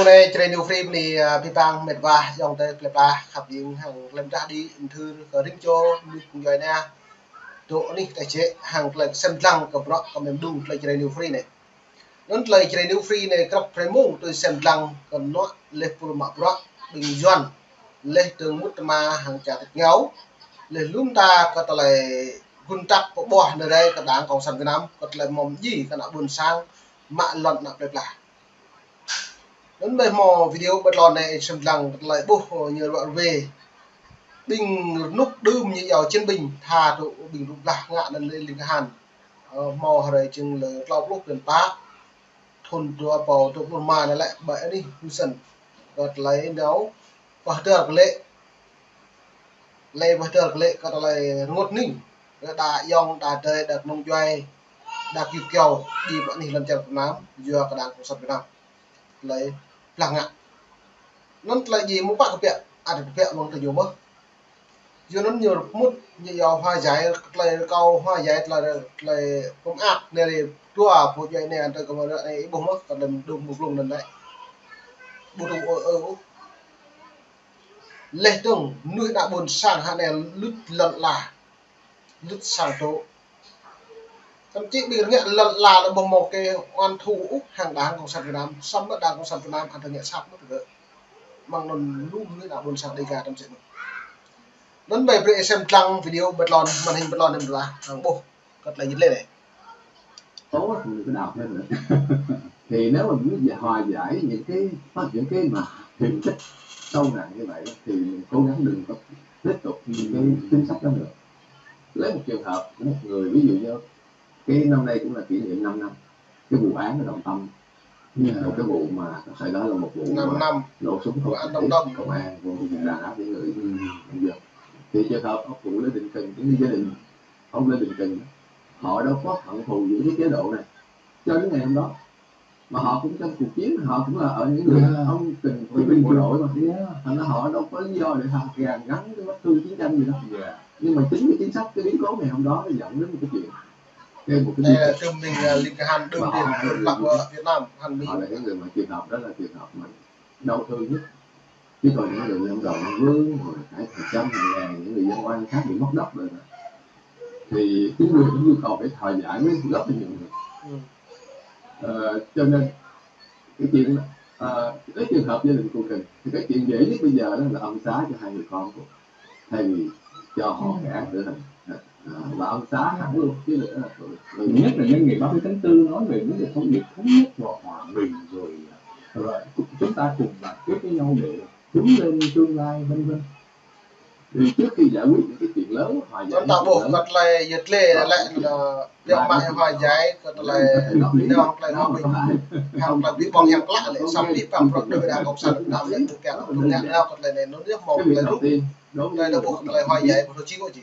này trên new frame này pipang mệt và dòng tay đẹp làขับยิง hàng lần ra đi thư có đính cho cùng rồi nè chỗ này tại chế hàng lần sân lăng cầm rõ cầm em đu lên trên new frame này nó lên trên new frame này các phải mung tôi sân lăng còn nó lên phù mạ rõ bình doan lên tường mút mà hàng trả thật ngáo lên lún ta có tờ lại gun tắc có bò nơi đây các đảng cộng sản Việt Nam có lại mồm gì các nào buồn sang mạ luận nạp đẹp là đến bây mò video bật lòn này xem rằng lại bố nhiều đoạn về bình nút đơm như giàu trên bình thà độ bình rụp lạc ngạ lên linh hàn mò ở đây chừng là lau lúc gần tá thôn tua bò tua buồn mà này lại bậy đi sần rồi lấy nấu và được lệ và được lệ có lại ngột ninh đã yong đã trời đặt nông doai đã kịp kèo đi bọn này lần chèo Việt Nam vừa cả đảng cộng sản Việt Nam lấy là ngạ nó lại gì muốn bạn cái được việc luôn từ nhiều mất giờ nó nhiều mút như giàu hoa giải lại câu hoa giải là cũng ác này thì tua phụ vậy này tôi còn này bùng mất còn lần đùng một lần lần đấy bùng lệ tưởng nuôi đã buồn sang hạn này lứt lận là lứt sang chỗ thậm chí bị nghĩa lận là bằng một cái oan thủ hàng đáng cộng sản Việt Nam xong bất đáng cộng sản Việt Nam ăn thực hiện sắp mất được mang lần lúc nuôi đã buồn sang đây cả trong chuyện đến bài về xem trang video bật lon màn hình bật lon em là thằng bố cất lại nhấn lên này tốt thì cái đọc lên nữa thì nếu mà muốn hòa giải những cái mà hiện chất sâu nặng như vậy thì mình cố gắng đừng có tiếp tục những cái chính sách đó nữa. Lấy một trường hợp của một người, ví dụ như cái năm nay cũng là kỷ niệm 5 năm cái vụ án ở Đồng Tâm, một cái vụ mà phải nói là một vụ 5 năm nổ súng không án Đồng Tâm, công an vô đàn áp những người bây giờ. Thì trường hợp ông cụ Lê Đình Kình, những gia đình ông Lê Đình Kình họ đâu có hận thù giữa cái chế độ này cho đến ngày hôm đó, mà họ cũng trong cuộc chiến, họ cũng là ở những người ông Kình của binh bộ đội mà thành ra họ đâu có lý do để họ gàn gắn cái vết thương chiến tranh gì đó. Nhưng mà chính cái chính sách, cái biến cố ngày hôm đó nó dẫn đến một cái chuyện đây là thương binh Linh Hàn đương tiền lạc của Việt Nam Hàn Mỹ. Họ là những người mà trường hợp đó là trường hợp mà đau thương nhất. Chứ còn những người dân Đồng Vương rồi cả hàng trăm ngàn những người dân oan khác bị mất đất rồi thì chính quyền cũng nhu cầu phải hòa giải với rất là nhiều người. Cho nên cái chuyện cái trường hợp gia đình cô Kình thì cái chuyện dễ nhất bây giờ đó là ân xá cho hai người con của, thay vì cho họ cả tử hình là ân xá hẳn luôn, chứ là nhất là nhân ngày 30 tháng 4 nói về những cái thông điệp thống nhất và hòa bình rồi chúng ta cùng đoàn kết với nhau để hướng lên tương lai vân vân. Thì trước khi giải quyết những cái chuyện lớn hòa giải chúng ta buộc cật lại giật lệ lại là việc mãi hòa giải cật lại nó lại nó mình hàng là bị bong hàng lạ lại xong đi phạm luật đời đảng cộng sản đạo diễn được kẹo đúng ngạn nào cật lại này nó nước một lại lúc đây là buộc lại hòa giải của tổ chức của chị.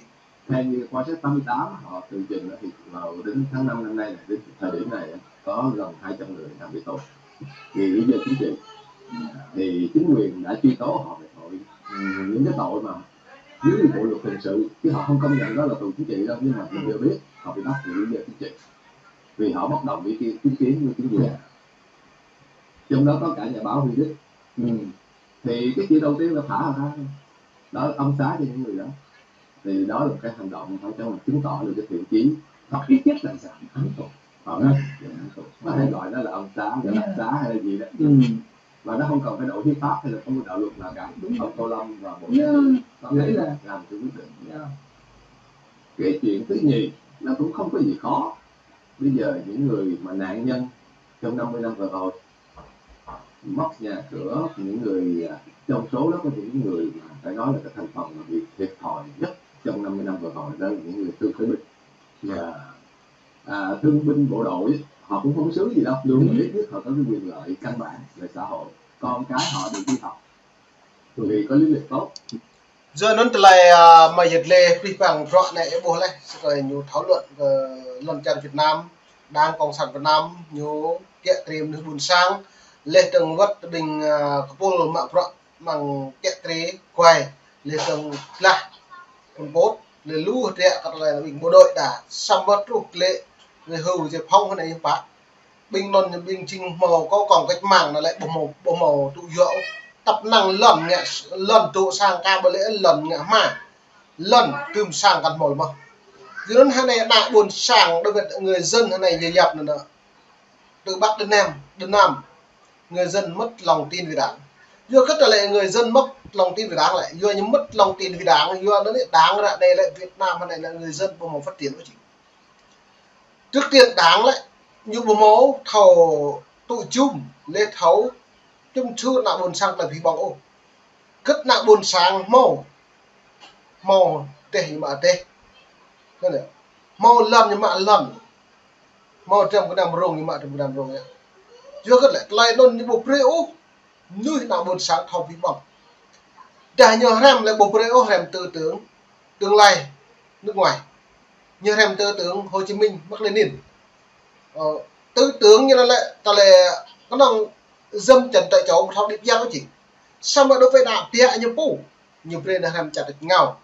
Theo như quan sát 88 họ tường trình thì vào đến tháng 5 năm nay này, đến thời điểm này có gần 200 người đang bị tội vì lý do chính trị. Thì chính quyền đã truy tố họ về tội những cái tội mà dưới bộ luật hình sự, chứ họ không công nhận đó là tù chính trị đâu, nhưng mà mình đều biết họ bị bắt vì lý do chính trị vì họ bất đồng với chính kiến với chính quyền. Trong đó có cả nhà báo Huy Đức. Thì cái chuyện đầu tiên là thả họ ra, đó là ân xá cho những người đó. Thì đó là một cái hành động phải cho mình chứng tỏ được cái thiện chí, hoặc ít nhất là giảm án tội. Có thể gọi đó là ân xá, đặc xá hay là gì đó. Và nó không cần phải đổi hiến pháp hay là không có đạo luật nào cả. Ông Tô Lâm và bộ đấy là làm cái quyết định. Cái chuyện thứ nhì nó cũng không có gì khó. Bây giờ những người mà nạn nhân trong 50 năm vừa rồi mất nhà cửa, những người trong số đó có những người mà phải nói là cái thành phần mà bị thiệt thòi nhất trong 50 năm vừa rồi đó là những người thương binh. Thương binh bộ đội họ cũng không sướng gì đâu, đúng ít nhất họ có cái quyền lợi căn bản về xã hội, con cái họ được đi học vì có lý lịch tốt. Giờ nó lại mà giật lệ đi bằng rõ này bố này rồi nhiều thảo luận về lần chân Việt Nam đang cộng sản Việt Nam nhiều kiện tìm được buồn sang lệ từng vật bình pol mà rõ bằng kiện trí quay lệ từng là con bốt lệ lũ rẻ các là bình bộ đội đã xong vật rút lệ người hưu diệt phong cái này bạn bình luận bình trình màu có còn cách mạng là lại bộ màu tụ dỗ tập năng lần tụ sang ca bờ lễ lần ngã mà lần tùm sang gần mồi mà dưới hai này đại buồn sang đối với người dân hai này nhiều dập nữa từ bắc đến nam người dân mất lòng tin vì đảng vừa cất lại người dân mất lòng tin vì đảng lại vừa nhưng mất lòng tin vì đảng vừa nó lại đáng lại đây lại Việt Nam này là người dân bộ màu phát triển của chị trước tiên đáng lại như bộ mẫu thầu tụ chung lê thấu chung chưa nạ buồn sang là vì bằng ô cất nạ buồn sang màu tê mà tê màu lần nhưng mà lần màu trong cái đàm rồng nhưng mà trong cái đàm rồng nhá chưa lại luôn như bộ preo như nạ buồn sáng thầu vì bằng đã nhờ rem lại bộ preo rem tư tưởng tương lai nước ngoài như rem tư tưởng Hồ Chí Minh Mác Lênin tư tưởng như là lại ta lại có năng dâm trần tại chỗ thao điệp giang đó chị sao mà đối với đạo bia như phu như bên là làm chặt được ngào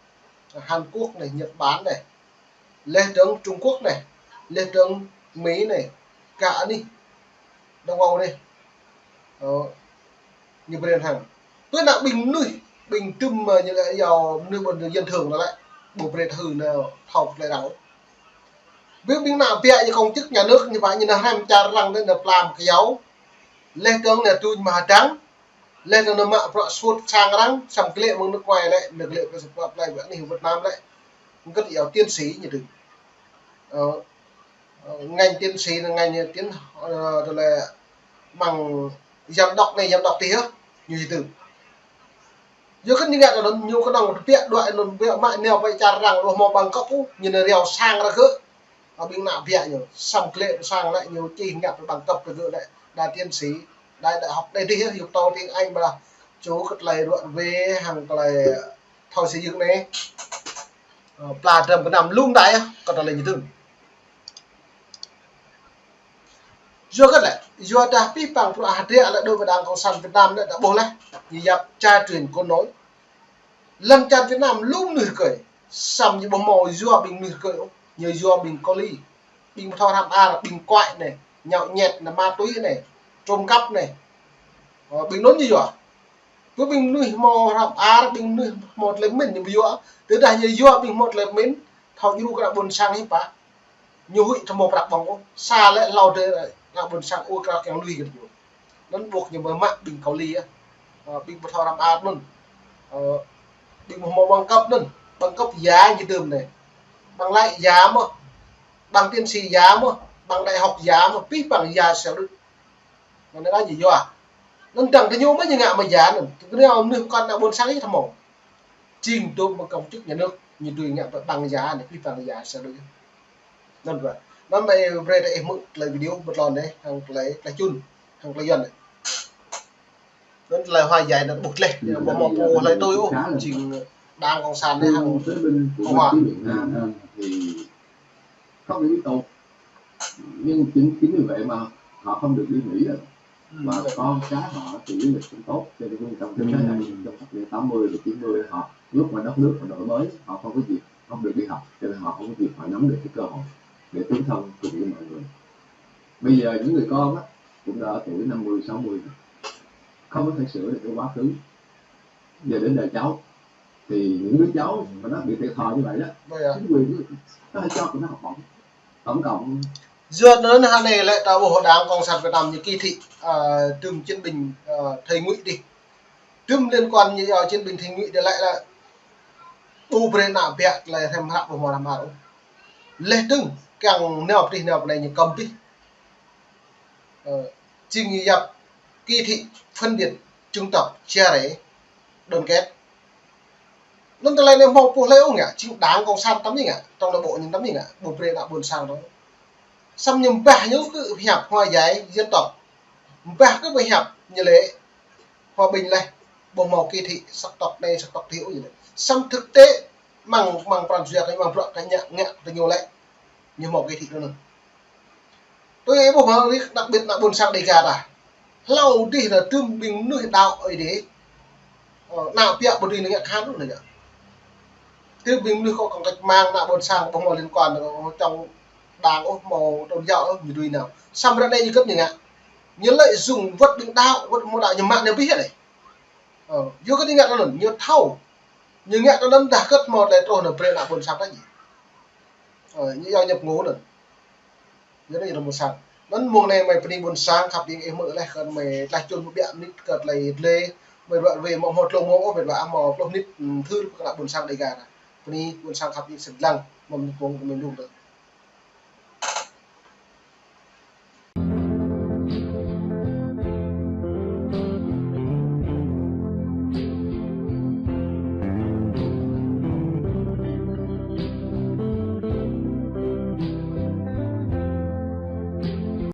Hàn Quốc này Nhật Bản này lê tướng Trung Quốc này lê tướng Mỹ này cả đi Đông Âu đây như bên hàng tôi là bình nuôi bình trùm mà như là giàu nuôi bọn dân thường là lại bộ về thử nào học lại đảo biết bên nào bia như công chức nhà nước như vậy như là ham cha rằng nên được làm cái dấu lên tướng là tôi mà trắng lên nó mạ bọ suốt sang răng sầm cái lệ bằng nước ngoài lại được lệ cái sự này vẫn nhiều Việt Nam lại rất nhiều tiến sĩ như thế ngành tiến sĩ là ngành tiến rồi là bằng giám đốc này giám đốc tí hết như từ giữa các những cái đó nhiều cái đồng viện đội nó viện mại nèo vậy cha rằng nó mò bằng cấp như là đèo sang ra cứ ở bên nào viện nhiều sầm cái lệ sang lại nhiều chi nhập bằng cấp được lại là tiến sĩ đại học đây thì hiểu to tiếng Anh mà chú cất lại đoạn về hàng lại thôi xây dựng này là trầm cái nằm lung đại còn là như thế do cái này do đã vi phạm của hạt địa lại đối với đảng cộng sản Việt Nam đã bổ lại như dập tra truyền con nói lần cha Việt Nam lúc nửa cười xăm như bông mồi do bình nửa cười như do bình co ly bình thao tham a là bình quại này nhậu nhẹt là ma túy này trộm cắp này bình nói như vậy với bình nuôi mò tham a bình nuôi một lấy mình như bây giờ từ đây như do bình một lấy mình thao như cái buồn sang hết ba nhiều hụi trong một đặc bằng xa lại lâu đây là buồn sang ô cả kéo lùi cái nó buộc như mà mạng bình cầu ly á bình một thao làm art luôn bình một màu bằng cấp giá như đường này bằng lại giá mà bằng tiến sĩ giá mà bằng đại học giá mà biết bằng giá sẽ được mà nó gì do nó chẳng thấy nhau mấy như ngạ mà giá nữa cái nào nước con đã buồn sang hết thầm màu trình độ một công chức nhà nước như tùy ngạ bằng giá này biết bằng giá sẽ được nên vậy nó này về đây mượn lại video một lần đấy hàng lấy chun hàng lấy dần này nó là hoa dài nó bục lên một màu lấy tôi ô trình đang còn sàn đấy hàng tới bên của Hòa Việt Nam thì không được biết tốt nhưng chính vì vậy mà họ không được đi Mỹ rồi và con cái họ thì lý lịch cũng tốt cho nên trong cái thế này trong thập niên 80 và 90 họ lúc mà đất nước mà đổi mới họ không có dịp không được đi học cho nên họ không có dịp họ nắm được cái cơ hội để tiến thân cùng với mọi người. Bây giờ những người con á cũng đã ở tuổi 50, 60 không có thể sửa được cái quá khứ. Giờ đến đời cháu thì những đứa cháu mà nó bị thiệt thòi như vậy đó, chính quyền nó hay cho tụi nó học bổng tổng cộng dựa đến hàng này lại tạo bộ đảng cộng sản Việt Nam như kỳ thị trùm chiến bình thầy Ngụy đi trùm liên quan như chiến bình thầy Ngụy để lại là Ukraine bẹt là thêm hạng của họ làm hạng lê tưng càng nèo này như cầm đi trình nhập kỳ thị phân biệt chủng tộc chia rẽ đoàn kết nên từ này một bộ lễ ông nhỉ chính đáng cộng sản tấm gì nhỉ trong nội bộ những tấm gì nhỉ bộ pre đã buồn sang đó xăm nhầm bả nhớ cứ hẹp hoa giấy dân tộc bả cứ bị hẹp như lễ hòa bình này bộ màu kỳ thị sắc tộc đây sắc tộc thiếu gì đấy xăm thực tế bằng toàn duyệt hay bằng cái nhẹ từ nhiều lệ như một kỳ thị nữa tôi nghĩ bộ màu đặc biệt là buồn sang đầy gà à lâu đi là trương bình nuôi đạo ấy đấy nào bịa một đi nó nhẹ khá luôn này nhỉ trương bình nuôi có cách mang là buồn sang bộ màu liên quan trong đàng ô màu đầu dạo như đuôi nào xong ra đây như cấp như ngạ nhớ lại dùng vật đựng đạo vật một đạo nhầm mạng nhầm biết này vô cái ngạ nó lần như thâu như ngạ nó đã cất một lại trồn ở bên nào buồn sáng đấy như giao nhập ngố lần nhớ đây là một sáng vẫn mùa này mày phải buồn sángขับđi em mở lại cần mày lại chôn một biện nít cật lại lê mày đoạn về một lồng ngô về đoạn một lồng nít thư các bạn buồn sáng đầy gà này đi buồn sángขับđi sừng lăng mà mình đủ được